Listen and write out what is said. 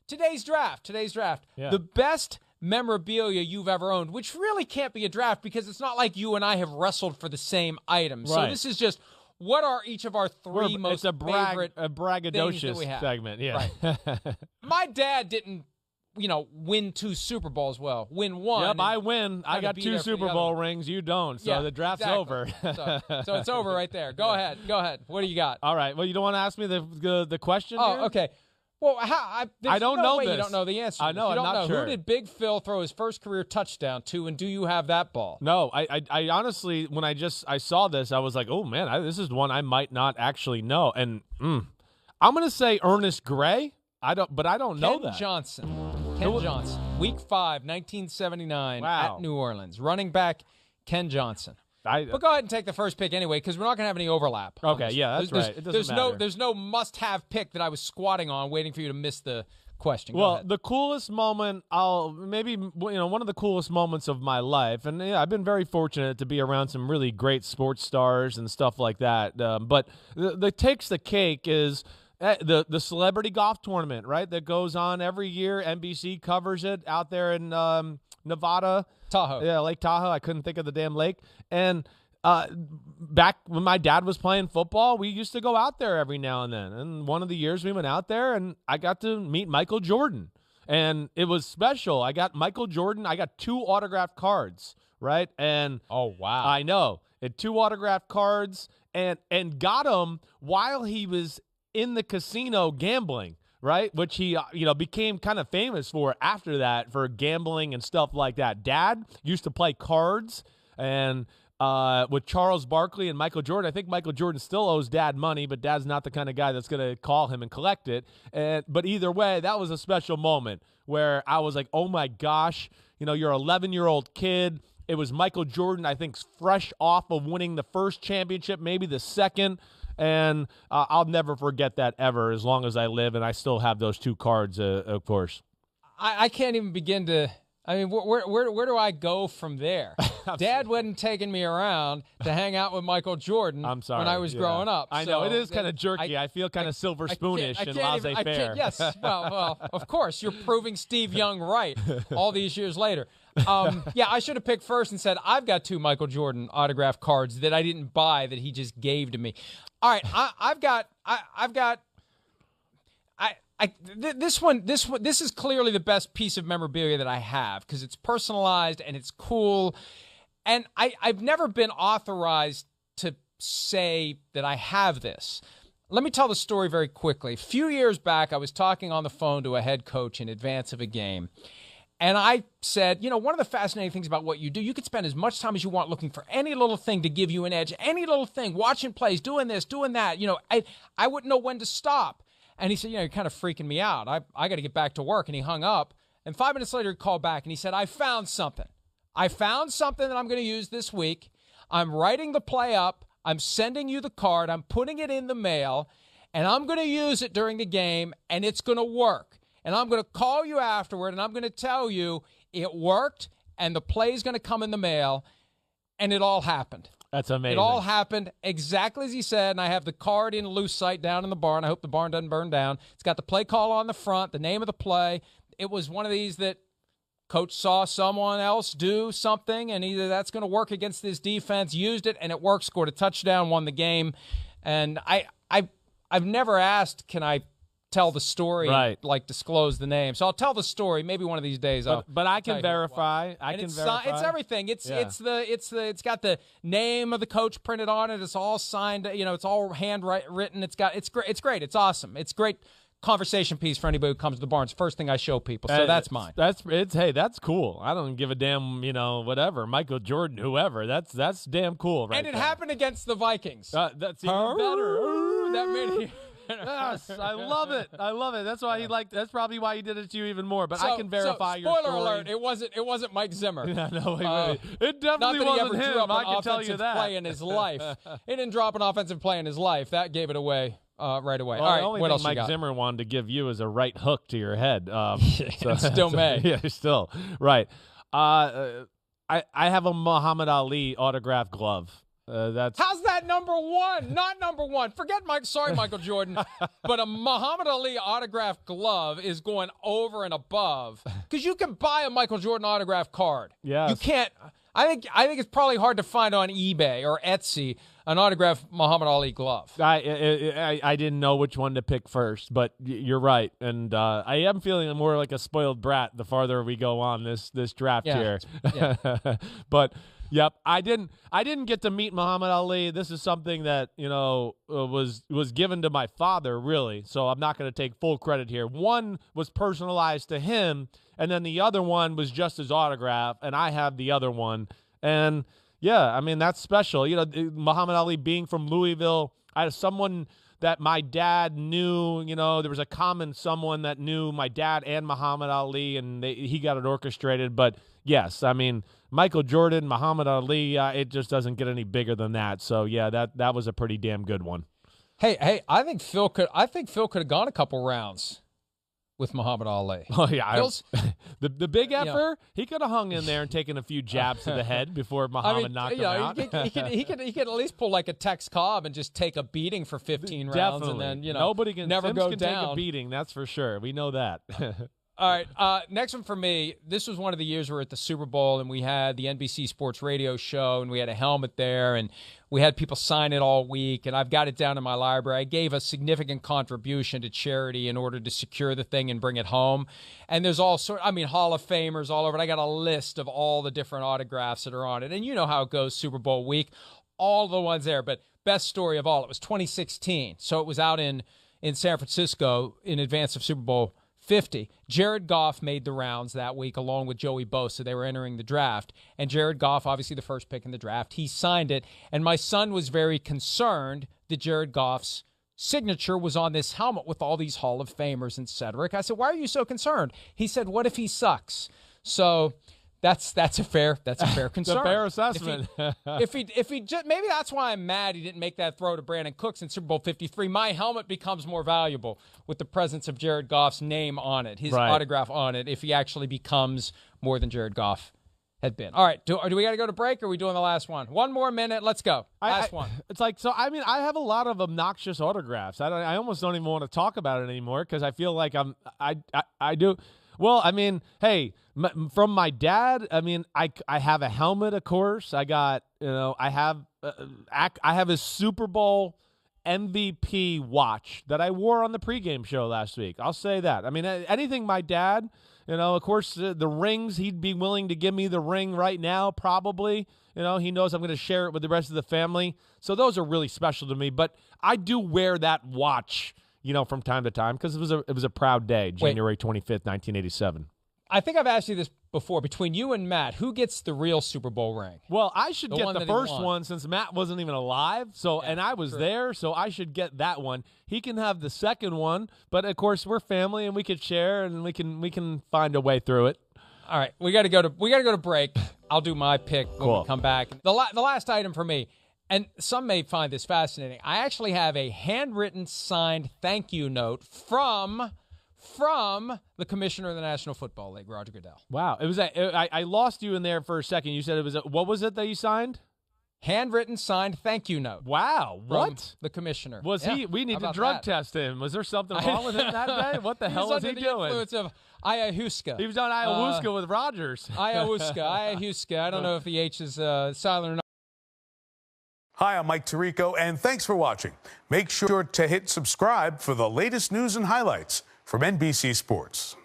Today's draft. Yeah. The best memorabilia you've ever owned, which really can't be a draft because it's not like you and I have wrestled for the same item. So Right. this is just what are each of our three most favorite braggadocious things that we have. segment. Yeah. Right. My dad didn't, win 2 Super Bowls. Well, win one. Yep, I win. I got be 2 there for the Super other Bowl one. rings. You don't. So Yeah, the draft's exactly. over. so it's over right there. Go ahead. What do you got? All right. Well, you don't want to ask me the question here? Oh, okay. Well, there's don't no know way this. You don't know the answer. I know, You I'm don't not know. sure. Who did Big Phil throw his first career touchdown to, and do you have that ball? No, I honestly, when I saw this, I was like, oh, man, this is one I might not actually know. And I'm going to say Ernest Gray. I don't know that. Ken Johnson. Week 5, 1979 Wow. at New Orleans. Running back Ken Johnson. But go ahead and take the first pick anyway, because we're not going to have any overlap. Okay, yeah, that's right. It doesn't matter. There's no must-have pick that I was squatting on, waiting for you to miss the question. Go Well, ahead. the coolest moment, one of the coolest moments of my life, and yeah, I've been very fortunate to be around some really great sports stars and stuff like that. But the takes the cake is the celebrity golf tournament, right? That goes on every year. NBC covers it out there in Nevada. Tahoe. Yeah, Lake Tahoe. I couldn't think of the damn lake. And back when my dad was playing football, we used to go out there every now and then. And one of the years we went out there, and I got to meet Michael Jordan. And it was special. I got Michael Jordan. I got 2 autographed cards, right? And Oh, wow. I know. It 2 autographed cards and got them while he was in the casino gambling, right? Which he, became kind of famous for after that, for gambling and stuff like that. Dad used to play cards and with Charles Barkley and Michael Jordan. I think Michael Jordan still owes Dad money, but Dad's not the kind of guy that's going to call him and collect it. But either way, that was a special moment where I was like, oh my gosh, you're an 11-year-old kid. It was Michael Jordan, I think, fresh off of winning the first championship, maybe the second. And I'll never forget that ever as long as I live, and I still have those 2 cards, of course. I can't even begin to. I mean, where do I go from there? Dad wasn't taking me around to hang out with Michael Jordan. I'm sorry. When I was growing up. I know it is kind of jerky. I feel kind of silver spoonish and laissez-faire. Yes. Well, of course, you're proving Steve Young right all these years later. I should have picked first and said I've got 2 Michael Jordan autograph cards that I didn't buy that he just gave to me. All right, this is clearly the best piece of memorabilia that I have because it's personalized and it's cool. And I've never been authorized to say that I have this. Let me tell the story very quickly. A few years back, I was talking on the phone to a head coach in advance of a game. And I said, one of the fascinating things about what you do, you could spend as much time as you want looking for any little thing to give you an edge, any little thing, watching plays, doing this, doing that. I wouldn't know when to stop. And he said, you're kind of freaking me out. I got to get back to work. And he hung up. And 5 minutes later, he called back and he said, I found something. I found something that I'm going to use this week. I'm writing the play up. I'm sending you the card. I'm putting it in the mail. And I'm going to use it during the game. And it's going to work. And I'm going to call you afterward, and I'm going to tell you it worked, and the play's going to come in the mail, and it all happened. That's amazing. It all happened exactly as he said, and I have the card in loose sight down in the barn. I hope the barn doesn't burn down. It's got the play call on the front, the name of the play. It was one of these that coach saw someone else do something, and either that's going to work against this defense, used it, and it worked, scored a touchdown, won the game. And I've never asked, can I tell the story, right, like disclose the name. So I'll tell the story. Maybe one of these days. But I can verify. It's everything. It's got the name of the coach printed on it. It's all signed. It's all handwritten. It's great. It's awesome. It's great conversation piece for anybody who comes to the barn. It's the first thing I show people. So that's mine. Hey, that's cool. I don't give a damn. Whatever. Michael Jordan, whoever. That's damn cool. Right. And it happened against the Vikings. That's even better. That made it. Yes, I love it. That's why that's probably why he did it to you even more. But I can verify your story. Spoiler alert: it wasn't Mike Zimmer. No, it definitely wasn't him. I can tell you that. Play in his life. He didn't drop an offensive play in his life. That gave it away right away. Well, all right, the only what thing else Mike you got? Zimmer wanted to give you is a right hook to your head. So still may. Yeah, still right. I have a Muhammad Ali autographed glove. How's that number one? Not number one. Forget Mike. Sorry, Michael Jordan, but a Muhammad Ali autographed glove is going over and above because you can buy a Michael Jordan autographed card. Yeah, you can't. I think it's probably hard to find on eBay or Etsy an autographed Muhammad Ali glove. I didn't know which one to pick first, but you're right, and I am feeling more like a spoiled brat the farther we go on this draft here. Yeah. But yep, I didn't get to meet Muhammad Ali. This is something that was given to my father, really. So I'm not going to take full credit here. One was personalized to him, and then the other one was just his autograph, and I have the other one. And yeah, I mean, that's special. Muhammad Ali being from Louisville, I had someone that my dad knew, there was a common someone that knew my dad and Muhammad Ali, and he got it orchestrated. But yes, I mean, Michael Jordan, Muhammad Ali, it just doesn't get any bigger than that. So yeah, that was a pretty damn good one. Hey, I think Phil could have gone a couple rounds with Muhammad Ali. Oh yeah, the big effer, he could have hung in there and taken a few jabs to the head before Muhammad knocked him out. He could at least pull like a Tex Cobb and just take a beating for 15 rounds, and then nobody can never Simms go can down. Take a beating, that's for sure. We know that. All right, next one for me. This was one of the years we were at the Super Bowl, and we had the NBC Sports Radio show, and we had a helmet there, and we had people sign it all week, and I've got it down in my library. I gave a significant contribution to charity in order to secure the thing and bring it home. And there's all Hall of Famers all over it. I got a list of all the different autographs that are on it, and you know how it goes Super Bowl week. All the ones there, but best story of all, it was 2016, so it was out in San Francisco in advance of Super Bowl 50. Jared Goff made the rounds that week along with Joey Bosa. They were entering the draft. And Jared Goff, obviously the first pick in the draft, he signed it. And my son was very concerned that Jared Goff's signature was on this helmet with all these Hall of Famers and Cedric. I said, why are you so concerned? He said, what if he sucks? So that's a fair concern. It's a fair assessment. If he just, maybe that's why I'm mad he didn't make that throw to Brandon Cooks in Super Bowl 53. My helmet becomes more valuable with the presence of Jared Goff's name on it, his autograph on it, if he actually becomes more than Jared Goff had been. All right, do we got to go to break, or are we doing the last one? One more minute. Let's go. Last one. It's like, so, I mean, I have a lot of obnoxious autographs. I almost don't even want to talk about it anymore because I feel like I do. Well, I mean, hey, from my dad, I mean, I have a helmet, of course. I got, I have his Super Bowl MVP watch that I wore on the pregame show last week. I'll say that. I mean, anything my dad, of course, the rings, he'd be willing to give me the ring right now, probably. He knows I'm going to share it with the rest of the family. So those are really special to me. But I do wear that watch, from time to time, because it was a proud day, January 25th, 1987. I think I've asked you this before. Between you and Matt, who gets the real Super Bowl ring? Well, I should get the first one since Matt wasn't even alive. So, and I was there, so I should get that one. He can have the second one, but of course we're family and we could share and we can find a way through it. All right, we got to go to break. I'll do my pick when we come back. The last item for me. And some may find this fascinating. I actually have a handwritten, signed thank you note from the commissioner of the National Football League, Roger Goodell. Wow. It was I lost you in there for a second. You said it was what was it that you signed? Handwritten, signed thank you note. Wow. What? The commissioner. Was he? We need to drug test him. Was there something wrong with him that day? What the hell was he doing? Influence of ayahuasca. He was on ayahuasca with Rogers. Ayahuasca. I don't know if the H is silent or not. Hi, I'm Mike Tirico, and thanks for watching. Make sure to hit subscribe for the latest news and highlights from NBC Sports.